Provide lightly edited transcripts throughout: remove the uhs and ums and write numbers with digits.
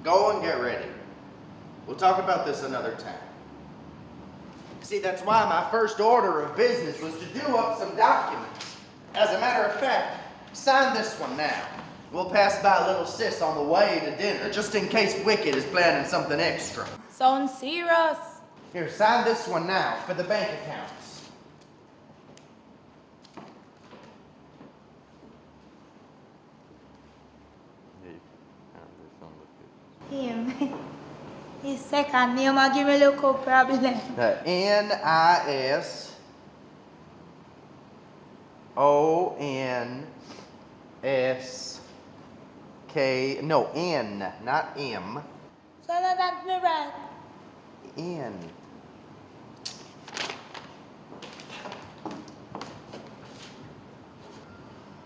Go and get ready. We'll talk about this another time. See, that's why my first order of business was to do up some documents. As a matter of fact, sign this one now. We'll pass by little sis on the way to dinner, just in case Wicked is planning something extra. Sounds serious. Here, sign this one now for the bank accounts. Him. His second name will give me a little problem. N-I-S-O-N-S-K, no, N, not M. So that's me right. N.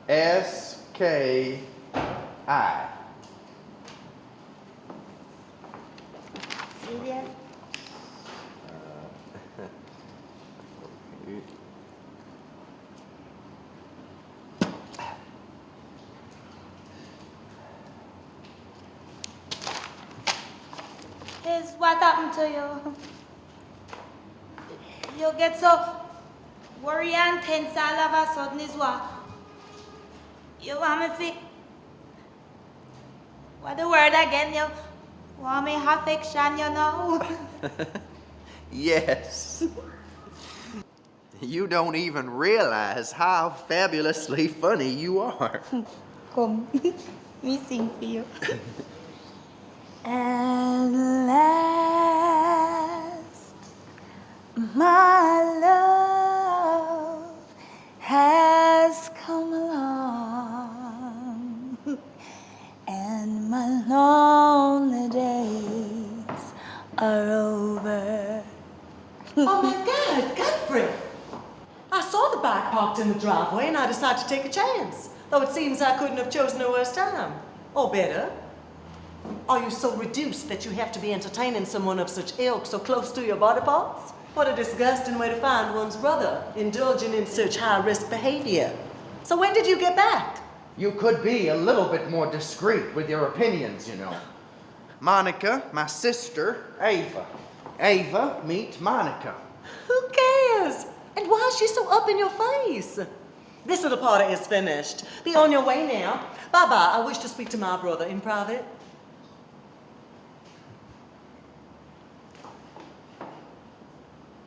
S-K-I. Serious? Here's what happened to you. You get so worried and tense all of a sudden is what? You want me to... What the word again? You want me affection, you know? Yes. You don't even realize how fabulously funny you are. Come, me sing for you. At last, my love has come along, and my lonely days are over. Oh my God, Godfrey! I saw the bike parked in the driveway and I decided to take a chance. Though it seems I couldn't have chosen a worse time. Or better. Are you so reduced that you have to be entertaining someone of such ilk so close to your body parts? What a disgusting way to find one's brother, indulging in such high-risk behavior. So when did you get back? You could be a little bit more discreet with your opinions, you know. Monica, my sister, Ava. Ava, meet Monica. Who cares? And why is she so up in your face? This little party is finished. Be on your way now. Bye-bye. I wish to speak to my brother in private.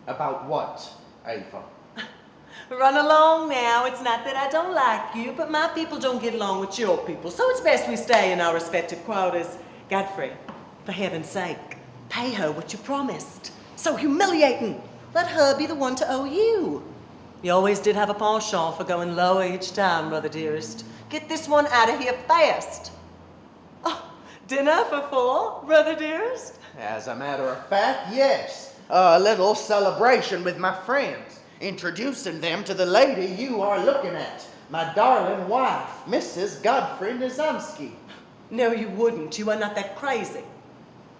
About what, Ava? Run along now. It's not that I don't like you, but my people don't get along with your people, so it's best we stay in our respective quarters. Godfrey, for heaven's sake, pay her what you promised. So humiliating. Let her be the one to owe you. You always did have a penchant for going lower each time, brother dearest. Get this one out of here fast. Oh, dinner for 4, brother dearest? As a matter of fact, yes. A little celebration with my friends, introducing them to the lady you are looking at, my darling wife, Mrs. Godfrey Nizamski. No, you wouldn't. You are not that crazy.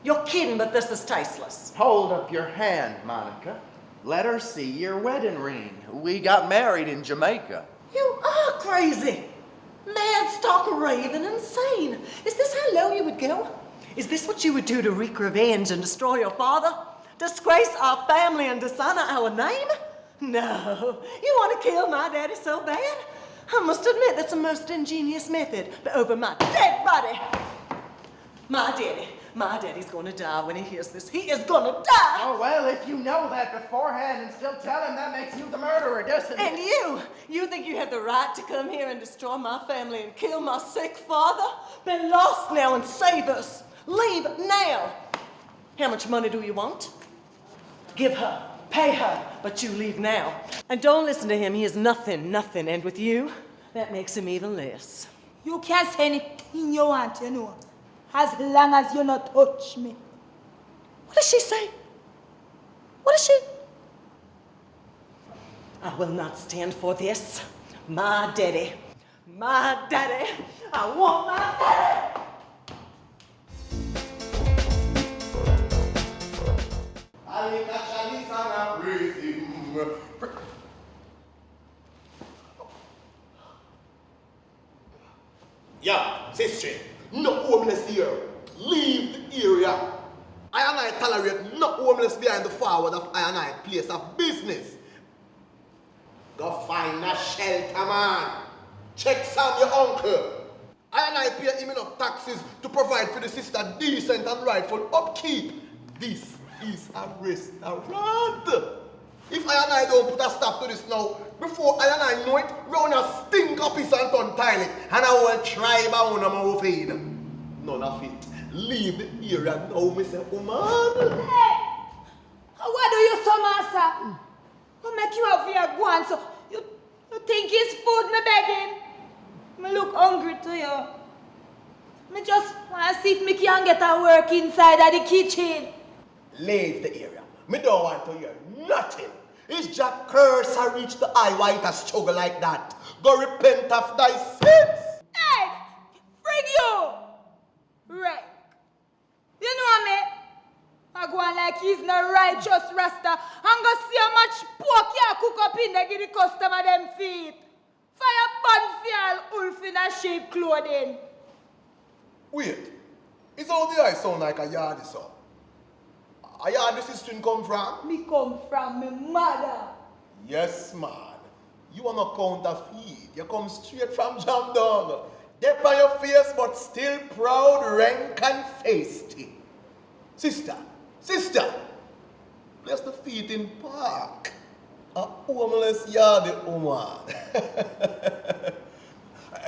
You're kidding, but this is tasteless. Hold up your hand, Monica. Let her see your wedding ring. We got married in Jamaica. You are crazy. Mad, stark, raving, insane. Is this how low you would go? Is this what you would do to wreak revenge and destroy your father? Disgrace our family and dishonor our name? No. You want to kill my daddy so bad? I must admit that's a most ingenious method, but over my dead body. My daddy's gonna die when he hears this. He is gonna die! Oh, well, if you know that beforehand and still tell him, that makes you the murderer, doesn't it? And you think you have the right to come here and destroy my family and kill my sick father? Been lost now and save us. Leave now. How much money do you want? Give her, pay her, but you leave now. And don't listen to him, he is nothing, and with you, that makes him even less. You can't say anything you want, you know, as long as you not touch me. What does she say? What is she? I will not stand for this. My daddy, I want my daddy. Yeah, sister, no homeless here. Leave the area. I and I tolerate no homeless behind the forward of I and I place of business. Go find a shelter, man. Check Sam, your uncle. I and I pay him enough taxes to provide for the sister decent and rightful upkeep. This is a restaurant. If I and I don't put a stop to this now, before I and I know it, round a stink up his and turn toilet, and I will try my own mouth feed. None of it. Leave the area now, Mr. Woman. Hey! What do you so, master? What make you have here go on so? You think it's food me begging? Me look hungry to you. Me just want to see if me can get a work inside of the kitchen. Leave the area. Me don't want to hear nothing. It's just curse I reach the eye white a struggle like that. Go repent of thy sins. Hey! Bring you! Right. You know me? I go on like he's no righteous rasta and go see how much pork you cook up in there give the customer them feet. Fire bun fial wolf in a sheep clothing. Wait. It's all the eye sound like a yardie son. A yardie this string come from? Me come from my mother. Yes, man. You are not counterfeit. You come straight from Jam Dog. Dip on your face, but still proud, rank and feisty. Sister, place the feet in park. A homeless yardie woman.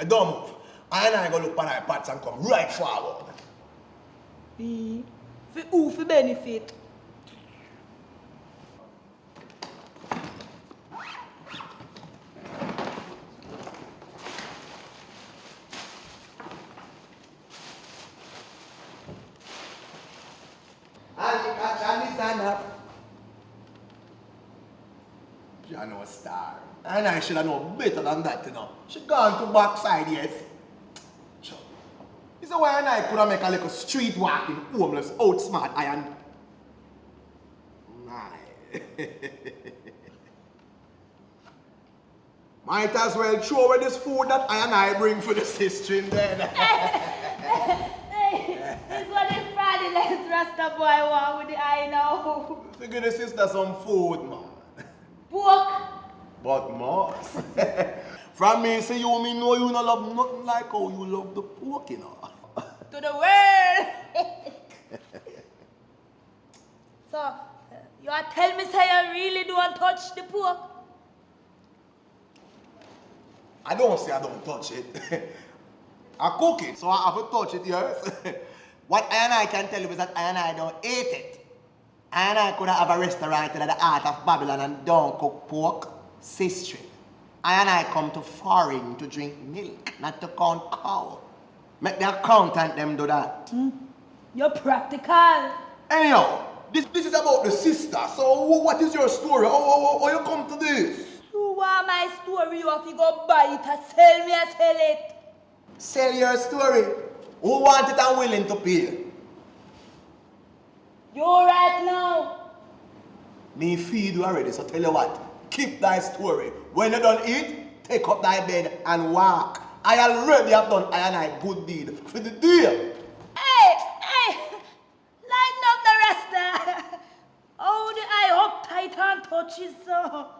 Don't move. I and I go look for our pots and come right forward. For who for benefit? She know a star. And I should have known better than that, you know. She gone to backside, yes. Sure. Is the way and I could have make a little street walking homeless outsmart iron. Nah. Might as well throw away this food that I and I bring for the sister in there. Hey, this what the fraudulent Rasta boy want with the eye now. Figure the sister some food, man. Pork. But more. From me, say you me know you not love nothing like how you love the pork, you know. To the world. So, you are tell me say you really don't touch the pork? I don't say I don't touch it. I cook it, so I have to touch it, yes. What I and I can tell you is that I and I don't eat it. I and I could have a restaurant in the heart of Babylon and don't cook pork. Sister, I and I come to foreign to drink milk, not to count cow. Make the accountant them do that. You're practical. Anyhow, this is about the sister. So what is your story? How you come to this? You want my story, you have to go buy it and sell me and sell it. Sell your story. Who want it and willing to pay? You right now. Me feed you already, so tell you what. Keep thy story. When you done eat, take up thy bed and walk. I already have done I and I good deed for the day. Hey, lighten up the rest. Oh, the eye up tight and touches so.